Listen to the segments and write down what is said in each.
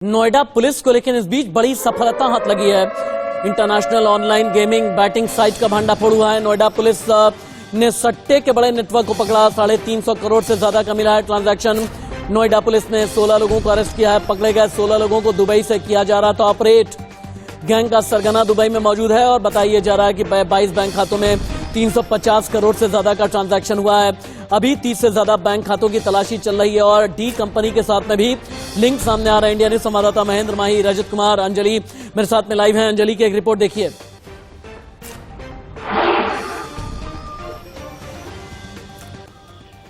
Noida police को लेकिन इस बीच बड़ी सफलता हाथ लगी है। International online gaming batting site का भांडाफोड़ हुआ है। नोएडा पुलिस ने सट्टे के बड़े नेटवर्क को पकड़ा। 350 करोड़ से ज्यादा का मिला है ट्रांजैक्शन। नोएडा पुलिस ने 16 लोगों को अरेस्ट किया है। पकड़े गए 16 लोगों को दुबई से किया जा रहा था ऑपरेट। गैंग का सरगना दुबई में मौजूद है और बताया जा रहा है कि 22 बैंक खातों में 350 करोड़ से ज्यादा का ट्रांजैक्शन हुआ है। अभी 30 से ज्यादा बैंक खातों की तलाशी चल रही है और डी कंपनी के साथ में भी लिंक सामने आ रहा है। इंडिया न्यूज संवाददाता महेंद्र माही, रजत कुमार, अंजलि मेरे साथ में लाइव हैं। अंजलि की एक रिपोर्ट देखिए।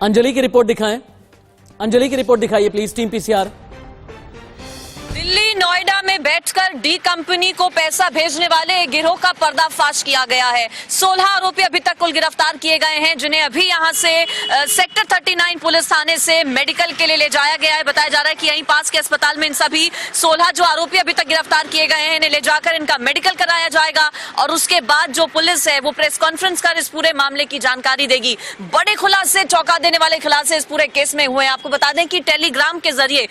अंजलि की रिपोर्ट दिखाएं। अंजलि की रिपोर्ट दिखाइए please, team PCR. Delhi Noida में बैठकर डी कंपनी को पैसा भेजने वाले एक गिरोह का पर्दाफाश किया गया है। 16 आरोपी अभी तक कुल गिरफ्तार किए गए हैं, जिन्हें अभी यहां से सेक्टर 39 पुलिस थाने से मेडिकल के लिए ले जाया गया है। बताया जा रहा है कि यहीं पास के अस्पताल में इन सभी 16 जो आरोपी अभी तक गिरफ्तार किए गए हैं, इन्हें ले जाकर इनका मेडिकल कराया जाएगा और उसके बाद जो पुलिस है वो प्रेस कॉन्फ्रेंस कर इस पूरे मामले की जानकारी देगी। बड़े खुलासे, चौंका देने वाले खुलासे इस पूरे केस में हुए हैं। आपको बता दें कि टेलीग्राम के जरिए,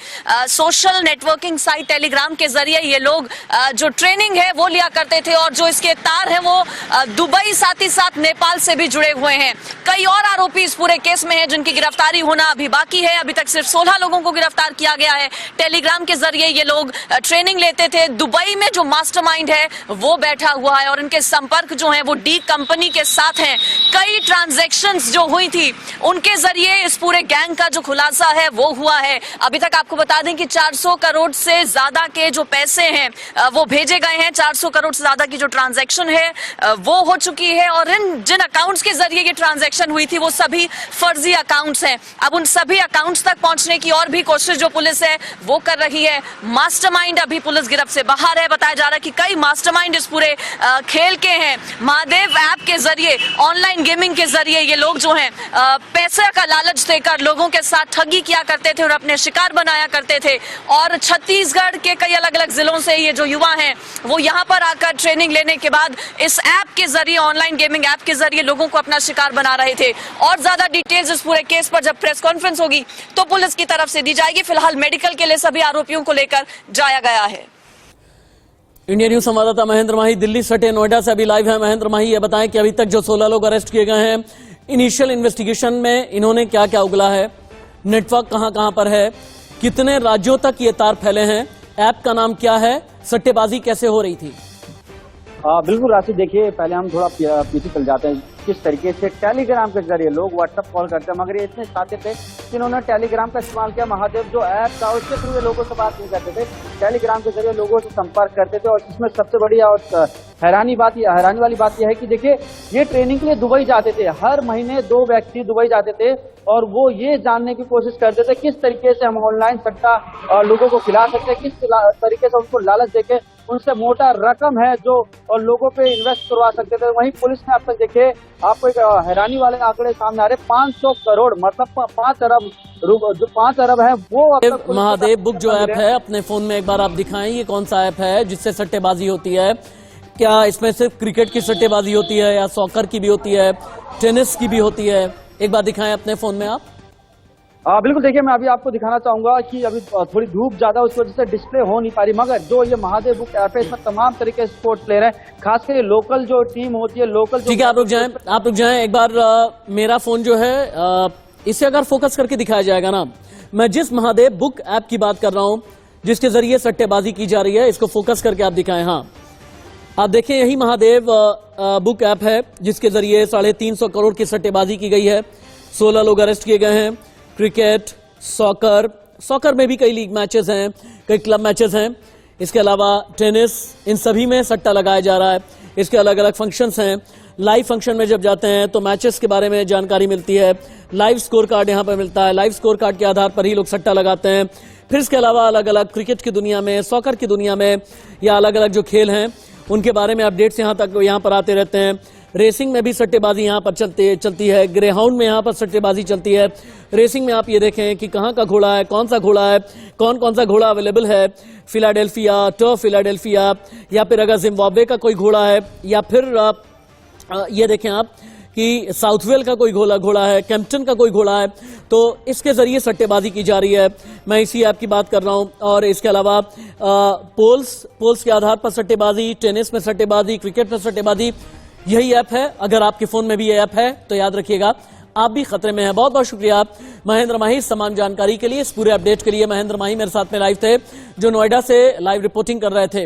सोशल नेटवर्किंग साइट टेलीग्राम के जरिए ये लोग जो ट्रेनिंग है वो लिया करते थे और जो इसके तार हैं वो दुबई साथ ही साथ नेपाल से भी जुड़े हुए हैं। कई और आरोपी इस पूरे केस में हैं जिनकी गिरफ्तारी होना अभी बाकी है। अभी तक सिर्फ 16 लोगों को गिरफ्तार किया गया है। टेलीग्राम के जरिए ये लोग ट्रेनिंग लेते थे। दुबई में जो मास्टरमाइंड है वो बैठा हुआ है और इनके संपर्क जो है वो डी कंपनी के साथ हैं। कई ट्रांजैक्शंस जो हुई थी उनके जरिए इस पूरे गैंग का जो खुलासा है वो हुआ है। अभी तक आपको बता दें कि 400 करोड़ से ज्यादा के जो पैसे हैं वो भेजे गए हैं। 400 करोड़ से ज्यादा की जो ट्रांजैक्शन है वो हो चुकी है और इन जिन अकाउंट्स के जरिए ये ट्रांजैक्शन हुई थी वो सभी फर्जी अकाउंट्स हैं। अब उन सभी अकाउंट्स तक पहुंचने की और भी कोशिश जो पुलिस है वो कर रही है। मास्टरमाइंड अभी पुलिस गिरफ्त से बाहर है। बताया जा रहा है कि कई मास्टरमाइंड इस पूरे खेल के हैं। महादेव ऐप के जरिए, ऑनलाइन गेमिंग के जरिए ये लोग जो हैं पैसे का लालच देकर लोगों के साथ ठगी किया करते थे और अपने शिकार बनाया करते थे। और छत्तीसगढ़ के कई अलग अलग जिलों से ये जो युवा हैं वो यहाँ पर आकर ट्रेनिंग लेने के बाद इस ऐप के जरिए, ऑनलाइन गेमिंग ऐप के जरिए लोगों को अपना शिकार बना रहे थे। और ज्यादा डिटेल्स इस पूरे केस पर जब प्रेस कॉन्फ्रेंस होगी तो पुलिस की तरफ से दी जाएगी। फिलहाल मेडिकल के लिए सभी आरोपियों को लेकर जाया गया है। इंडिया न्यूज संवाददाता महेंद्र माही दिल्ली सटे नोएडा से अभी लाइव है। महेंद्र माही, ये बताएं कि अभी तक जो 16 लोग अरेस्ट किए गए हैं, इनिशियल इन्वेस्टिगेशन में इन्होंने क्या क्या उगला है, नेटवर्क कहां कहां पर है, कितने राज्यों तक ये तार फैले हैं, ऐप का नाम क्या है, सट्टेबाजी कैसे हो रही थी? बिल्कुल राशि, देखिए पहले हम थोड़ा पीछे चल जाते हैं। किस तरीके से टेलीग्राम के जरिए लोग व्हाट्सएप कॉल करते हैं, मगर ये इतने साथी थे कि इन्होंने टेलीग्राम का इस्तेमाल किया। महादेव जो ऐप था उसके थ्रू ये लोगों से बात नहीं करते थे, टेलीग्राम के जरिए लोगों से संपर्क करते थे। और इसमें सबसे बड़ी और हैरानी वाली बात यह है कि देखिए ये ट्रेनिंग के लिए दुबई जाते थे। हर महीने 2 व्यक्ति दुबई जाते थे और वो ये जानने की कोशिश करते थे किस तरीके से हम ऑनलाइन सट्टा लोगों को खिला सकते हैं, किस तरीके से उनको लालच देके उनसे मोटा रकम है जो और लोगों पे इन्वेस्ट करवा सकते थे। वहीं पुलिस ने अब तक देखे आपको एक हैरानी वाले आंकड़े सामने आ रहे, 500 करोड़ मतलब 5 अरब जो 5 अरब है वो। महादेव बुक जो ऐप है अपने फोन में एक बार आप दिखाएं, ये कौन सा ऐप है जिससे सट्टेबाजी होती है? क्या इसमें सिर्फ क्रिकेट की सट्टेबाजी होती है या सॉकर की भी होती है, टेनिस की भी होती है? एक बार दिखाएं अपने फोन में आप। बिल्कुल, देखिए मैं अभी आपको दिखाना चाहूंगा कि अभी थोड़ी धूप ज्यादा उस वजह से डिस्प्ले हो नहीं पा रही, मगर जो ये महादेव बुक ऐप है इसमें तमाम तरीके के स्पोर्ट्स प्लेयर हैं, खासकर ये लोकल जो टीम होती है, लोकल। ठीक है, आप रुक जाएं एक बार। मेरा फोन जो है इसे अगर फोकस करके दिखाया जाएगा ना, मैं जिस महादेव बुक ऐप की बात कर रहा हूं जिसके जरिए सट्टेबाजी की जा रही है, इसको फोकस करके आप दिखाएं। हाँ, आप देखें यही महादेव बुक ऐप है जिसके जरिए 350 करोड़ की सट्टेबाजी की गई है। 16 लोग अरेस्ट किए गए हैं। क्रिकेट, सॉकर में भी कई लीग मैचेस हैं, कई क्लब मैचेस हैं। इसके अलावा टेनिस, इन सभी में सट्टा लगाया जा रहा है। इसके अलग अलग फंक्शंस हैं। लाइव फंक्शन में जब जाते हैं तो मैचेस के बारे में जानकारी मिलती है। लाइव स्कोर कार्ड यहाँ पर मिलता है। लाइव स्कोर कार्ड के आधार पर ही लोग सट्टा लगाते हैं। फिर इसके अलावा अलग अलग क्रिकेट की दुनिया में, सॉकर की दुनिया में या अलग अलग जो खेल हैं उनके बारे में अपडेट्स यहाँ पर आते रहते हैं। रेसिंग में भी सट्टेबाजी यहाँ पर चलती है। ग्रेहाउंड में यहाँ पर सट्टेबाजी चलती है। रेसिंग में आप ये देखें कि कहाँ का घोड़ा है, कौन सा घोड़ा है, कौन सा घोड़ा अवेलेबल है। फिलाडेल्फिया, टर्फ फिलाडेल्फिया, या फिर अगर जिम्बाब्वे का कोई घोड़ा है, या फिर ये देखें आप कि साउथवेल का कोई घोड़ा है, कैंपटन का कोई घोड़ा है, तो इसके जरिए सट्टेबाजी की जा रही है। मैं इसी ऐप की बात कर रहा हूं। और इसके अलावा पोल्स के आधार पर सट्टेबाजी, टेनिस में सट्टेबाजी, क्रिकेट में सट्टेबाजी, यही ऐप है। अगर आपके फोन में भी ये ऐप है तो याद रखिएगा आप भी खतरे में हैं। बहुत बहुत शुक्रिया महेंद्र माही तमाम जानकारी के लिए, इस पूरे अपडेट के लिए। महेंद्र माही मेरे साथ में लाइव थे, जो नोएडा से लाइव रिपोर्टिंग कर रहे थे।